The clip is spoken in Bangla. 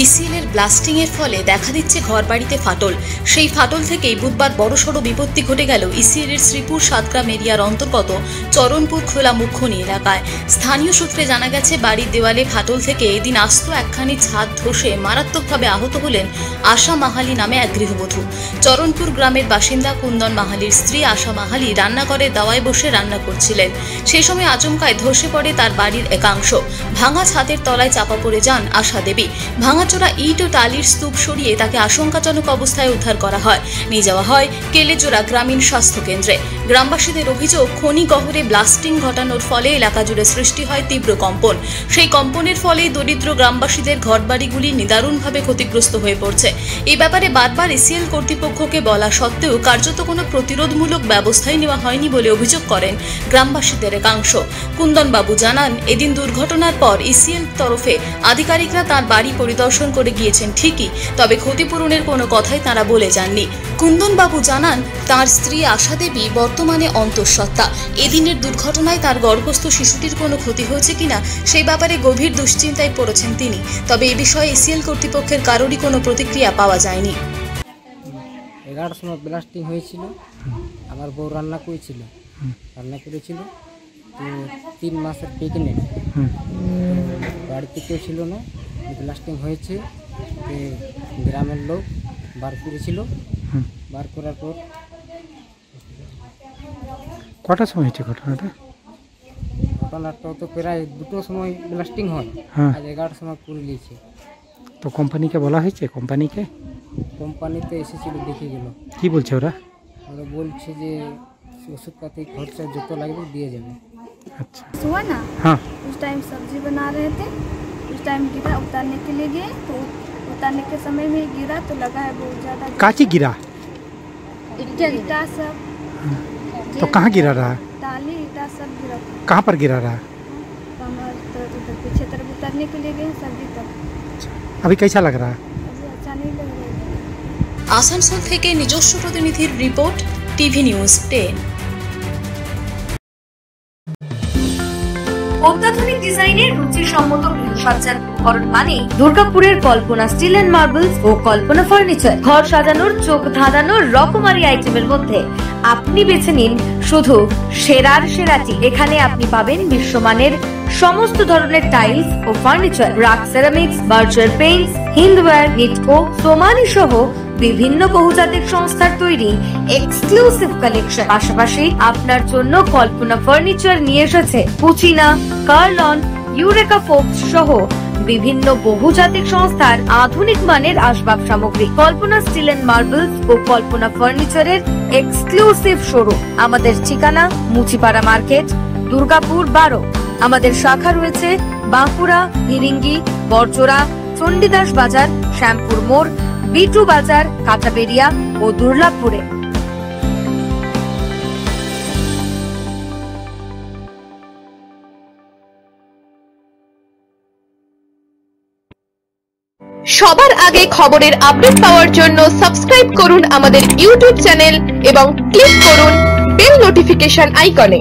ইসিএল এর ব্লাস্টিং এর ফলে দেখা দিচ্ছে ঘরবাড়িতে ফাটল। সেই ফাটল থেকেই বুধবার বড়সড় বিপত্তি ঘটে গেল ইসিএল এর শ্রীপুর সাতগ্রাম এরিয়ার অন্তর্গত চরণপুর খোলা মুখ্যনি এলাকায়। স্থানীয় সূত্রে জানা গেছে, বাড়ির দেওয়ালে ফাটল থেকে এদিন আস্ত একখানি ছাদ ধসে মারাত্মকভাবে আহত হলেন আশা মাহালি নামে এক গৃহবধূ। চরণপুর গ্রামের বাসিন্দা কুন্দন মাহালির স্ত্রী আশা মাহালি রান্নাঘরে দাওয়ায় বসে রান্না করছিলেন। সেই সময় আচমকায় ধসে পড়ে তার বাড়ির একাংশ। ভাঙা ছাদের তলায় চাপা পড়ে যান আশা দেবী। ভাঙাচোরা ইট ও টালির স্তূপ সরিয়ে তাকে আশঙ্কাজনক অবস্থায় উদ্ধার করা হয়। নিয়ে যাওয়া হয় কেলেজোড়া গ্রামীণ স্বাস্থ্য কেন্দ্রে। গ্রামবাসীদের অভিযোগ, খনি গহ্বরে ব্লাস্টিং ঘটানোর ফলে এলাকা জুড়ে সৃষ্টি হয় তীব্র কম্পন। সেই কম্পনের ফলেই দরিদ্র গ্রামবাসীদের ঘরবাড়িগুলি নিদারুণভাবে ক্ষতিগ্রস্ত হয়ে পড়ছে। এই ব্যাপারে বারবার ইসিএল কর্তৃপক্ষকে বলা সত্ত্বেও কার্যত কোনো প্রতিরোধমূলক ব্যবস্থাই নেওয়া হয়নি বলে অভিযোগ করেন গ্রামবাসীদের একাংশ। কুন্দনবাবু জানান, এদিন দুর্ঘটনার পর ইসিএল তরফে আধিকারিকরা তার বাড়ি পরিদর্শন করে গিয়েছেন ঠিকই, তবে ক্ষতিপূরণের কোনো কথাই তারা বলে যাননি। কুন্দনবাবু জানান, তার স্ত্রী আশা দেবী বর্তমানে অন্তঃসত্ত্বা। এদিনের দুর্ঘটনায় তার গর্ভস্থ শিশুটির কোনো ক্ষতি হয়েছে কিনা সেই ব্যাপারে গভীর দুশ্চিন্তায় পড়েছেন তিনি। তবে এ বিষয়ে ইসিএল কর্তৃপক্ষের কারোরই কোনো প্রতিক্রিয়া পাওয়া যায়নি। 11টার সময় ব্লাস্টিং হয়েছিল। আমার বউ রান্না করেছিল তো 3 মাসের প্রেগনেন্ট। বাড়িতে কেউ ছিল না, ব্লাস্টিং হয়েছে। গ্রামের লোক বার করেছিল। বার করার পর কটার সময় হয়েছে ঘটনাটা? তো প্রায় 2টোর সময় ব্লাস্টিং হয়। আজ 11টার সময় করে নিয়েছে। তো কোম্পানিকে বলা হয়েছে? কোম্পানিতে এসেছিল, দেখে গেল। কি বলছে ওরা? ওরা বলছে যে ওষুধপাতি খরচা যত লাগবে দিয়ে যাবে। अच्छा हुआ ना, हाँ उस टाइम सब्जी बना रहे थे। उस टाइम गिरा, उतारने के लिए गए तो उतारने के समय में गिरा तो लगा है बहुत ज़्यादा। काची गिरा? ईटा सब। तो कहाँ गिरा रहा? टाली ईटा सब गिरा। कहाँ पर गिरा रहा? कमर तो उधर पीछे तरफ उतारने के लिए गए सब्जी तक। अभी कैसा लग रहा है? अभी अच्छा नहीं लग रहा है। আসানসোল থেকে নিজস্ব প্রতিনিধির রিপোর্ট, টিভি নিউজ 10। অত্যাধুনিক ডিজাইনের রুচিসম্মত গৃহসজ্জার উপকরণ মানে দুর্গাপুরের কল্পনা স্টিল এন্ড মার্বেলস ও কল্পনা ফার্নিচার। ঘর সাজানোর, চোখ ধাঁধানোর রকমারি আইটেমের মধ্যে আপনি বেছে নিন শুধু সেরার সেরাটি। এখানে আপনি পাবেন বিশ্বমানের সমস্ত ধরনের টাইলস ও furniture, RAK ceramics, Berger paints, Hindware, Nitco, Somany সহ বিভিন্ন বহুজাতিক সংস্থার তৈরি এক্সক্লুসিভ কালেকশন। পাশাপাশি আপনার জন্য কল্পনা ফার্নিচার নিয়ে এসেছে পুচিনা, কার্লন, ইউরেকা ফোর্বস সহ বিভিন্ন বহুজাতিক সংস্থার আধুনিক মানের আসবাব সামগ্রী। কল্পনা স্টিল এন্ড মার্বেলস ও কল্পনা ফার্নিচারের এক্সক্লুসিভ শোরুম। আমাদের ঠিকানা মুচিপাড়া মার্কেট, দুর্গাপুর 12। আমাদের শাখা রয়েছে বাঁকুড়া, ফিরিঙ্গি, বড়জোড়া, চণ্ডীদাস বাজার, শ্যামপুর মোড়, বিটু বাজার, কাঁটাবেড়িয়া ও দুর্লাভপুরে। সবার আগে খবরের আপডেট পাওয়ার জন্য সাবস্ক্রাইব করুন আমাদের ইউটিউব চ্যানেল এবং ক্লিক করুন বেল নোটিফিকেশন আইকনে।